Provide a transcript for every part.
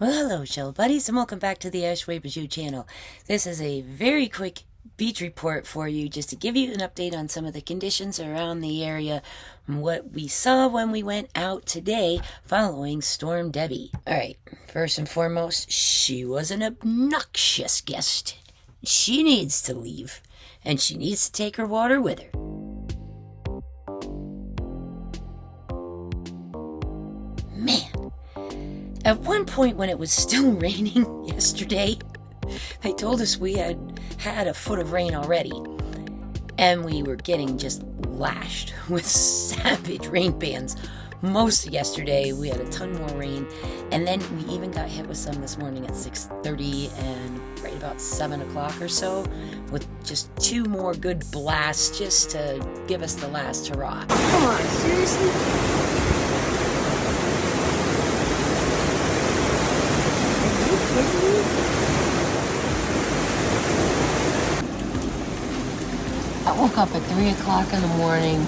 Well, hello, shell buddies, and welcome back to the Ashore Bijoux channel. This is a very quick beach report for you, just to give you an update on some of the conditions around the area, and what we saw when we went out today following Storm Debby. Alright, first and foremost, she was an obnoxious guest. She needs to leave, and she needs to take her water with her. Man. At one point when it was still raining yesterday, they told us we had had a foot of rain already. And we were getting just lashed with savage rain bands. Most of yesterday, we had a ton more rain. And then we even got hit with some this morning at 6:30 and right about 7 o'clock or so, with just 2 more good blasts just to give us the last hurrah. Come on, seriously? I woke up at 3 o'clock in the morning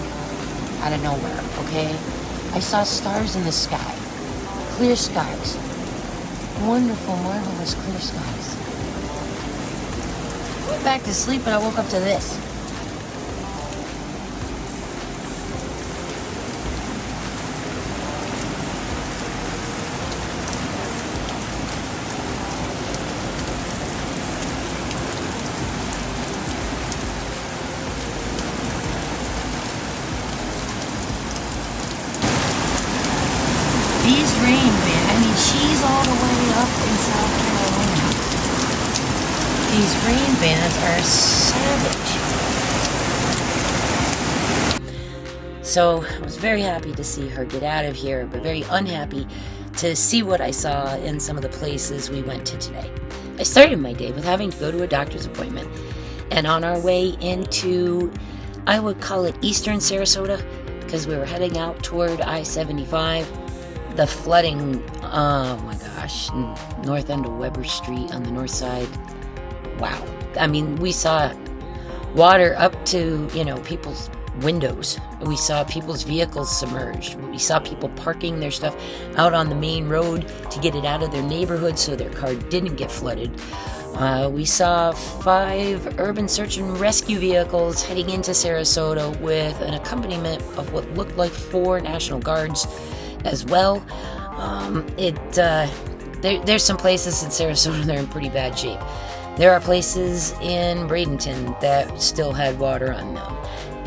out of nowhere, okay? I saw stars in the sky, clear skies, wonderful, marvelous clear skies. I went back to sleep and I woke up to this. These rain bands, I mean, she's all the way up in South Carolina. These rain bands are savage. So I was very happy to see her get out of here, but very unhappy to see what I saw in some of the places we went to today. I started my day with having to go to a doctor's appointment, and on our way into, I would call it Eastern Sarasota, because we were heading out toward I-75. The flooding, oh my gosh, north end of Weber Street on the north side. Wow. I mean, we saw water up to, people's windows. We saw people's vehicles submerged. We saw people parking their stuff out on the main road to get it out of their neighborhood so their car didn't get flooded. We saw 5 urban search and rescue vehicles heading into Sarasota with an accompaniment of what looked like 4 National Guards as well. There's some places in Sarasota that are in pretty bad shape. There are places in Bradenton that still had water on them.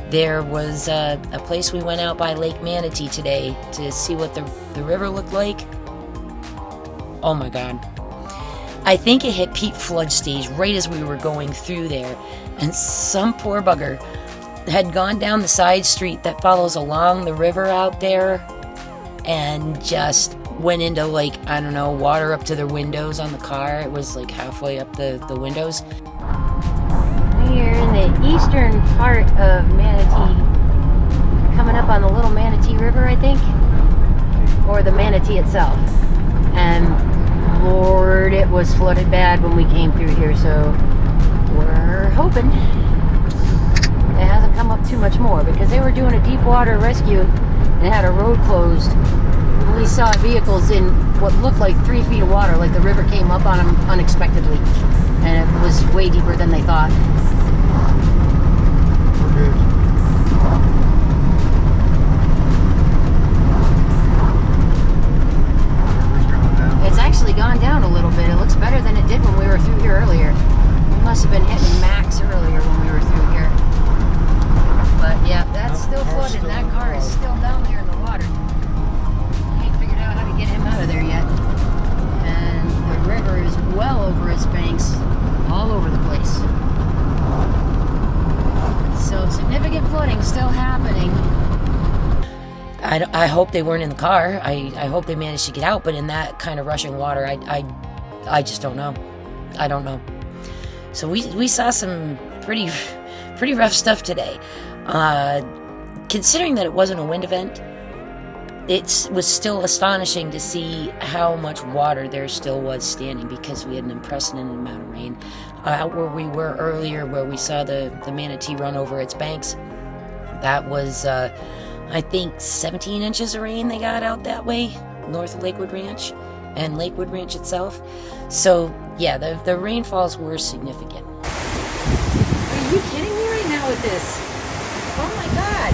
There was a place we went out by Lake Manatee today to see what the river looked like. Oh my god. I think it hit peak flood stage right as we were going through there, and some poor bugger had gone down the side street that follows along the river out there and just went into, water up to their windows on the car. It was halfway up the windows. We're in the eastern part of Manatee, coming up on the Little Manatee River, I think, or the Manatee itself. And Lord, it was flooded bad when we came through here, so we're hoping it hasn't come up too much more, because they were doing a deep water rescue and had a road closed. We saw vehicles in what looked like 3 feet of water, like the river came up on them unexpectedly, and it was way deeper than they thought. It's actually gone down a little bit. It looks better than it did when we were through here earlier. We must have been hitting max earlier when we were through here. But yeah, that's still flooded, and that car is still down there in the water. I ain't figured out how to get him out of there yet. And the river is well over its banks, all over the place. So significant flooding still happening. I hope they weren't in the car. I hope they managed to get out, but in that kind of rushing water, I just don't know. I don't know. So we saw some pretty rough stuff today. Considering that it wasn't a wind event, it was still astonishing to see how much water there still was standing, because we had an unprecedented amount of rain. Out where we were earlier, where we saw the Manatee run over its banks, that was, I think, 17 inches of rain they got out that way, north of Lakewood Ranch. and Lakewood Ranch itself. So yeah, the rainfalls were significant. Are you kidding me right now with this? Oh my God.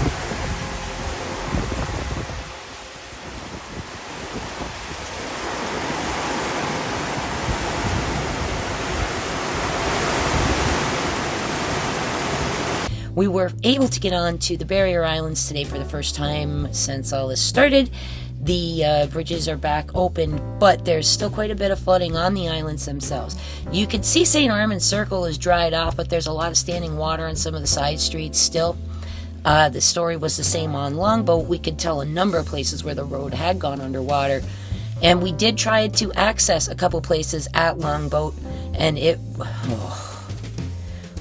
We were able to get on to the barrier islands today for the first time since all this started. The bridges are back open, but there's still quite a bit of flooding on the islands themselves. You can see St. Armand's Circle is dried off, but there's a lot of standing water on some of the side streets still. The story was the same on Longboat. We could tell a number of places where the road had gone underwater. And we did try to access a couple places at Longboat, and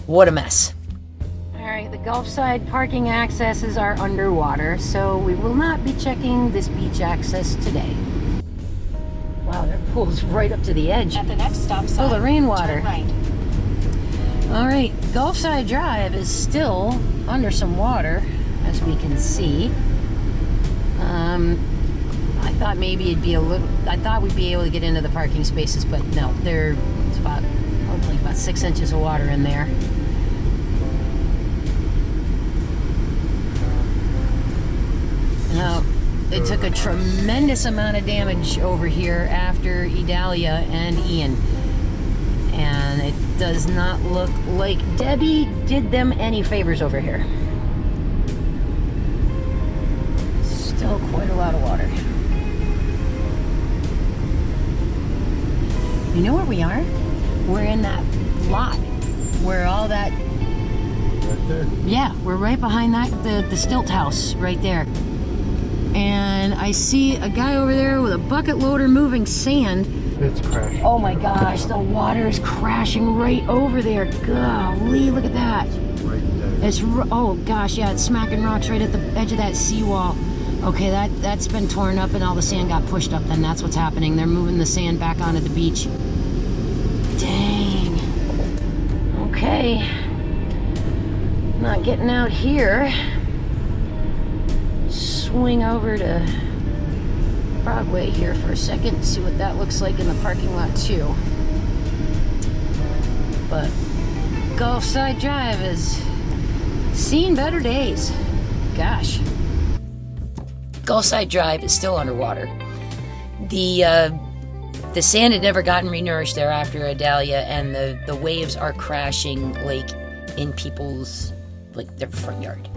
what a mess. Alright, the Gulf side parking accesses are underwater, so we will not be checking this beach access today. Wow, that pulls right up to the edge. At the next stop sign, full of rainwater. turn right. Alright, Gulf side drive is still under some water, as we can see. I thought maybe it'd be I thought we'd be able to get into the parking spaces, but no, it's hopefully about 6 inches of water in there. Now, it took a tremendous amount of damage over here after Idalia and Ian. And it does not look like Debbie did them any favors over here. Still quite a lot of water. You know where we are? We're in that lot where all that... Right there? Yeah, we're right behind that, the stilt house right there. And I see a guy over there with a bucket loader moving sand. It's crashing. Oh my gosh, the water is crashing right over there. Golly, look at that. Right there. It's, oh gosh, yeah, it's smacking rocks right at the edge of that seawall. Okay, that's been torn up and all the sand got pushed up, then that's what's happening. They're moving the sand back onto the beach. Dang. Okay. Not getting out here. Swing over to Broadway here for a second, see what that looks like in the parking lot too. But Gulf Side Drive has seen better days. Gosh. Gulf Side Drive is still underwater. The sand had never gotten renourished there after Idalia, and the waves are crashing like in people's, like, their front yard.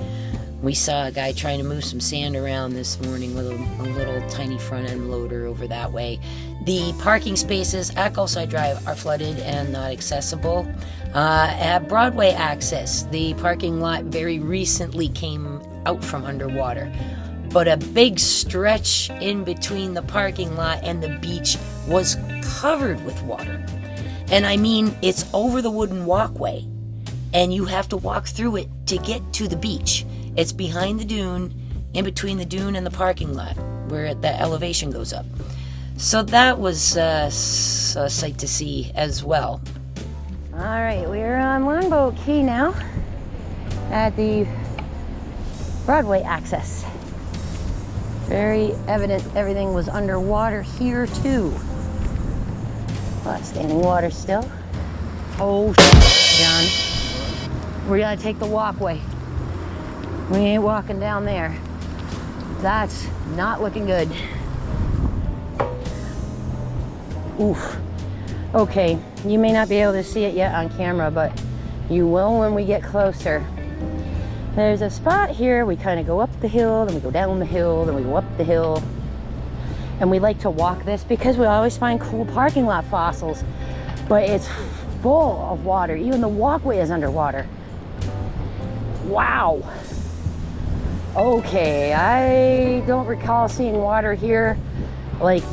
We saw a guy trying to move some sand around this morning with a little tiny front end loader over that way. The parking spaces at Gulfside Drive are flooded and not accessible. At Broadway access, the parking lot very recently came out from underwater. But a big stretch in between the parking lot and the beach was covered with water. And I mean, it's over the wooden walkway, and you have to walk through it to get to the beach. It's behind the dune, in between the dune and the parking lot, where the elevation goes up. So that was a sight to see as well. All right, we're on Longboat Key now at the Broadway access. Very evident everything was underwater here too. A lot of standing water still. Oh, John. We gotta take the walkway. We ain't walking down there. That's not looking good. Oof. Okay, you may not be able to see it yet on camera, but you will when we get closer. There's a spot here, we kind of go up the hill, then we go down the hill, then we go up the hill. And we like to walk this because we always find cool parking lot fossils, but it's full of water. Even the walkway is underwater. Wow. Okay, I don't recall seeing water here, like,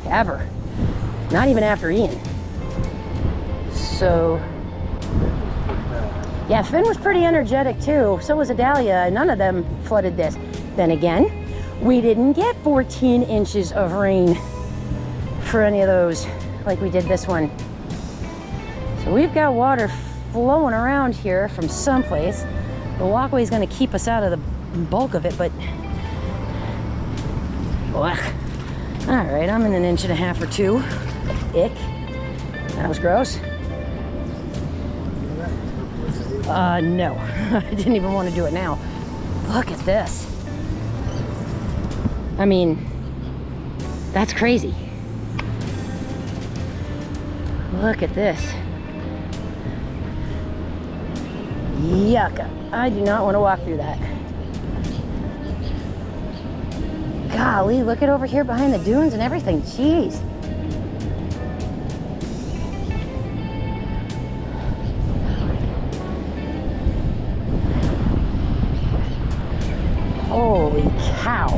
ever. Not even after Ian. So, yeah, Finn was pretty energetic too. So was Idalia. None of them flooded this. Then again, we didn't get 14 inches of rain for any of those like we did this one. So we've got water flowing around here from someplace. The walkway is going to keep us out of the bulk of it, but ugh, All right, I'm in an inch and a half or two. Ick. That was gross. No. I didn't even want to do it now. Look at this. I mean, that's crazy. Look at this. Yuck. I do not want to walk through that. Golly, look at over here behind the dunes and everything. Jeez. Holy cow.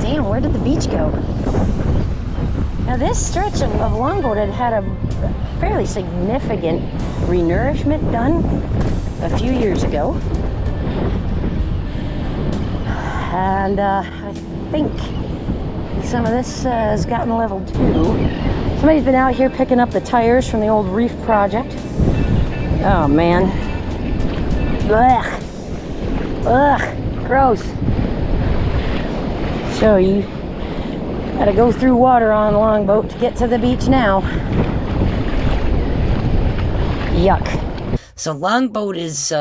Damn, where did the beach go? Now this stretch of Longboat had a fairly significant renourishment done a few years ago. And I think some of this has gotten leveled too. Somebody's been out here picking up the tires from the old reef project. Oh man. Ugh. Ugh. Gross. So you gotta go through water on Longboat to get to the beach now. Yuck. So Longboat is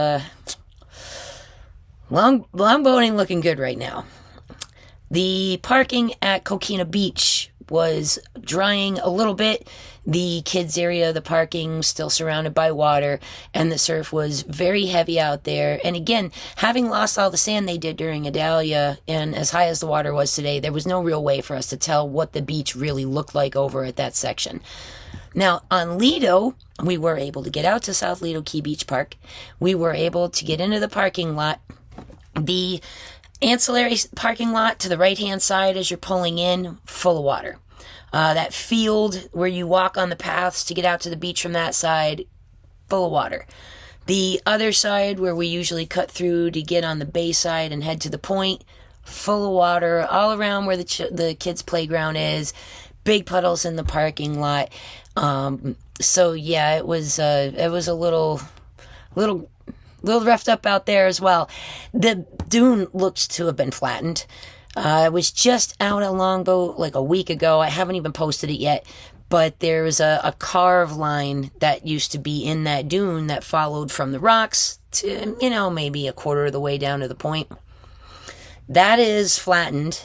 Longboat ain't looking good right now. The parking at Coquina Beach was drying a little bit. The kids area, the parking still surrounded by water, and the surf was very heavy out there. And again, having lost all the sand they did during Idalia, and as high as the water was today, there was no real way for us to tell what the beach really looked like over at that section. Now, on Lido, we were able to get out to South Lido Key Beach Park. We were able to get into the parking lot. The ancillary parking lot to the right-hand side as you're pulling in, full of water. That field where you walk on the paths to get out to the beach from that side, full of water. The other side where we usually cut through to get on the bay side and head to the point, full of water all around where the kids' playground is, big puddles in the parking lot. So yeah, it was a little roughed up out there as well. The dune looked to have been flattened. I was just out at Longboat like a week ago. I haven't even posted it yet, but there's a carve line that used to be in that dune that followed from the rocks to, maybe a quarter of the way down to the point. That is flattened.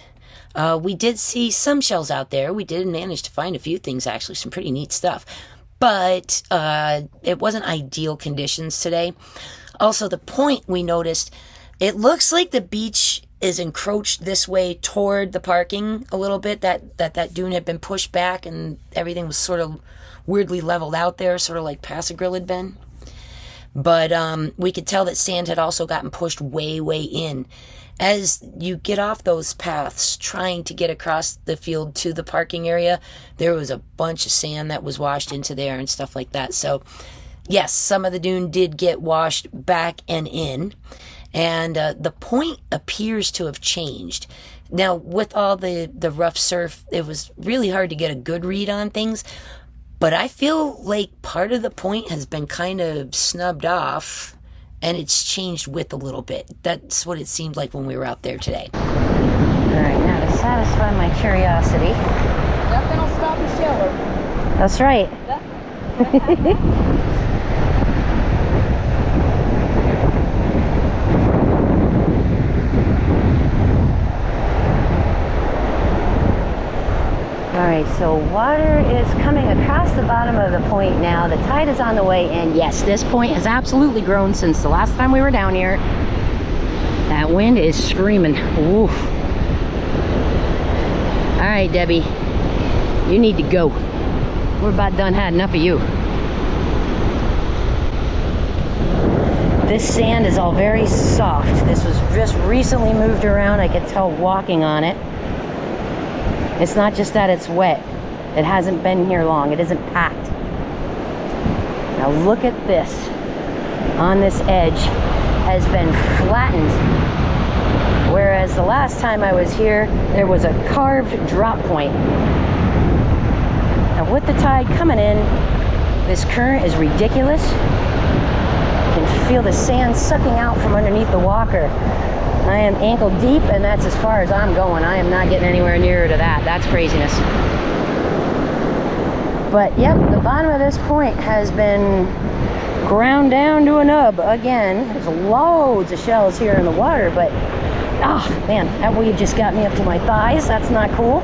We did see some shells out there. We did manage to find a few things, actually, some pretty neat stuff. But it wasn't ideal conditions today. Also, the point we noticed, it looks like the beach is encroached this way toward the parking a little bit. That dune had been pushed back and everything was sort of weirdly leveled out there, sort of like Passagrille had been. But we could tell that sand had also gotten pushed way, way in. As you get off those paths, trying to get across the field to the parking area, there was a bunch of sand that was washed into there and stuff like that. So, yes, some of the dune did get washed back and in. And the point appears to have changed. Now, with all the rough surf, it was really hard to get a good read on things. But I feel like part of the point has been kind of snubbed off, and it's changed width a little bit. That's what it seemed like when we were out there today. All right, now to satisfy my curiosity. Nothing will stop the shower. That's right. All right, so water is coming across the bottom of the point now. The tide is on the way in. Yes, this point has absolutely grown since the last time we were down here. That wind is screaming. Oof. All right, Debbie, you need to go. We're about done had enough of you. This sand is all very soft. This was just recently moved around. I could tell walking on it. It's not just that it's wet. It hasn't been here long. It isn't packed. Now look at this. On this edge has been flattened. Whereas the last time I was here, there was a carved drop point. Now with the tide coming in, this current is ridiculous. You can feel the sand sucking out from underneath the walker. I am ankle deep, and that's as far as I'm going. I am not getting anywhere nearer to that. That's craziness. But yep, the bottom of this point has been ground down to a nub again. There's loads of shells here in the water, but man, that wave just got me up to my thighs. That's not cool.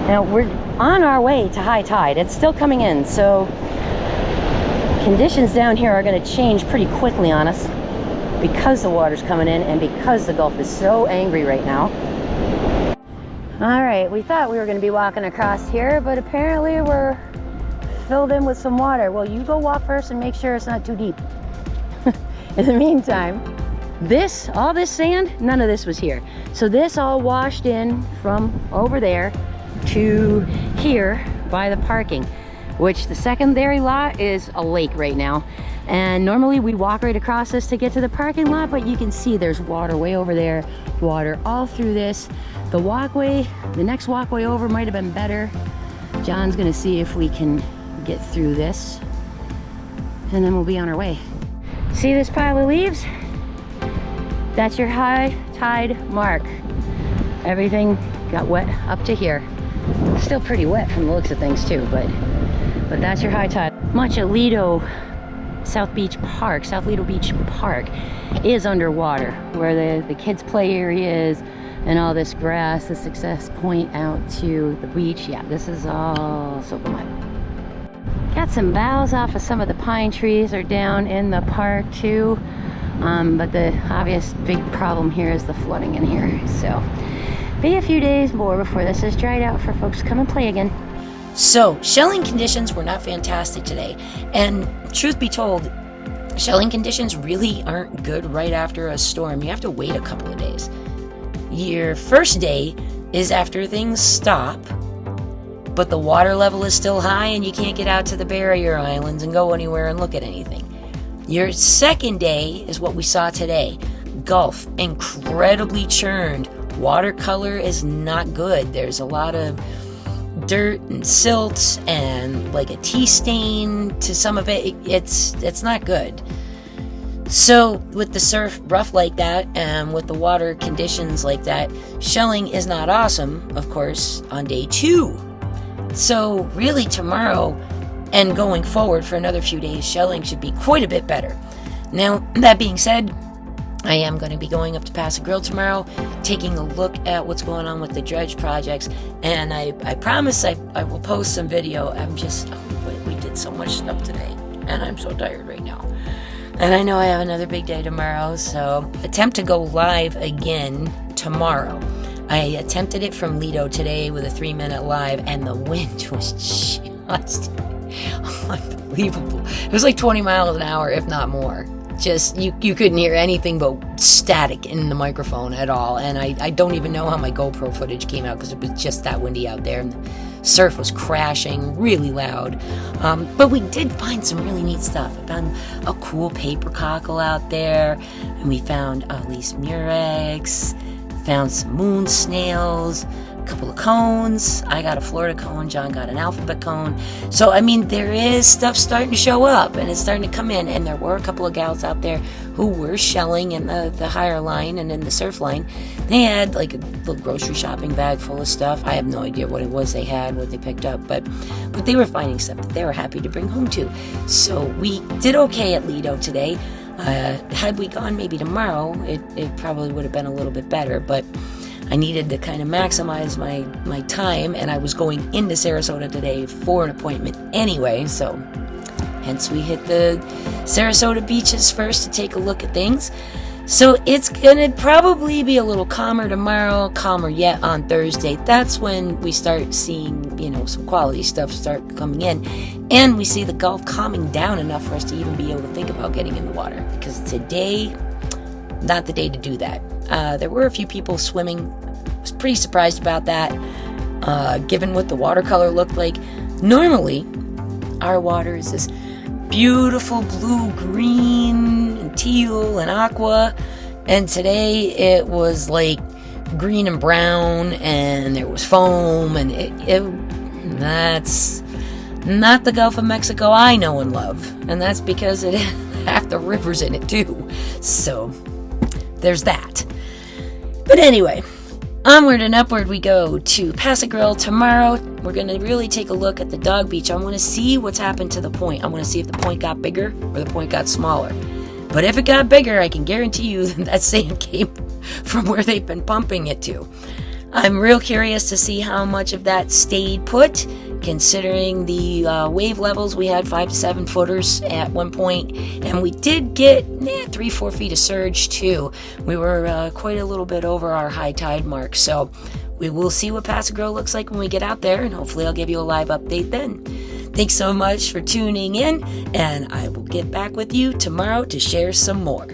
Now we're on our way to high tide. It's still coming in, so conditions down here are going to change pretty quickly on us because the water's coming in and because the Gulf is so angry right now. All right, we thought we were going to be walking across here, but apparently we're filled in with some water. Well, you go walk first and make sure it's not too deep. In the meantime, all this sand, none of this was here. So this all washed in from over there to here by the parking, which the secondary lot is a lake right now. And normally we walk right across this to get to the parking lot, but you can see there's water way over there, water all through this. The walkway, the next walkway over might have been better. John's gonna see if we can get through this, and then we'll be on our way. See this pile of leaves? That's your high tide mark. Everything got wet up to here. Still pretty wet from the looks of things too, but that's your high tide. Much of Lido South Lido Beach Park is underwater, where the kids play area is and all this grass, the access point out to the beach. Yeah, this is all soaking wet. Got some boughs off of some of the pine trees are down in the park too, but the obvious big problem here is the flooding in here. So be a few days more before this is dried out for folks to come and play again. So shelling conditions were not fantastic today, and truth be told, shelling conditions really aren't good right after a storm. You have to wait a couple of days. Your first day is after things stop, but the water level is still high and you can't get out to the barrier islands and go anywhere and look at anything. Your second day is what we saw today. Gulf, incredibly churned. Watercolor is not good. There's a lot of dirt and silt and like a tea stain to some of it. It's not good. So with the surf rough like that and with the water conditions like that, shelling is not awesome, of course, on day 2. So really tomorrow and going forward for another few days, shelling should be quite a bit better. Now, that being said, I am going to be going up to Paso Grill tomorrow, taking a look at what's going on with the dredge projects, and I promise I will post some video. We did so much stuff today, and I'm so tired right now. And I know I have another big day tomorrow, so attempt to go live again tomorrow. I attempted it from Lido today with a 3-minute live, and the wind was just unbelievable. It was like 20 miles an hour, if not more. Just, you couldn't hear anything but static in the microphone at all. And I don't even know how my GoPro footage came out because it was just that windy out there. And the surf was crashing really loud. But we did find some really neat stuff. I found a cool paper cockle out there. And we found Elise murex. Found some moon snails. Couple of cones. I got a Florida cone. John got an alphabet cone. So I mean, there is stuff starting to show up and it's starting to come in, and there were a couple of gals out there who were shelling in the higher line and in the surf line. They had like a little grocery shopping bag full of stuff. I have no idea what it was they had, what they picked up, but they were finding stuff that they were happy to bring home too. So we did okay at Lido today. Had we gone maybe tomorrow, it probably would have been a little bit better, but I needed to kind of maximize my time, and I was going into Sarasota today for an appointment anyway, so hence we hit the Sarasota beaches first to take a look at things. So it's gonna probably be a little calmer tomorrow, calmer yet on Thursday. That's when we start seeing, some quality stuff start coming in, and we see the Gulf calming down enough for us to even be able to think about getting in the water, because today, not the day to do that. There were a few people swimming. I was pretty surprised about that, given what the watercolor looked like. Normally, our water is this beautiful blue, green, and teal, and aqua, and today it was like green and brown, and there was foam, and that's Not the Gulf of Mexico I know and love. And that's because it half the river's in it too. So there's that. But anyway, onward and upward we go to Paso Grill tomorrow. We're going to really take a look at the dog beach. I want to see what's happened to the point. I want to see if the point got bigger or the point got smaller. But if it got bigger, I can guarantee you that sand came from where they've been pumping it to. I'm real curious to see how much of that stayed put, considering the wave levels. We had 5 to 7 footers at one point, and we did get 3-4 feet of surge too. We were quite a little bit over our high tide mark, so we will see what Paso Grill looks like when we get out there, and hopefully I'll give you a live update then. Thanks so much for tuning in, and I will get back with you tomorrow to share some more.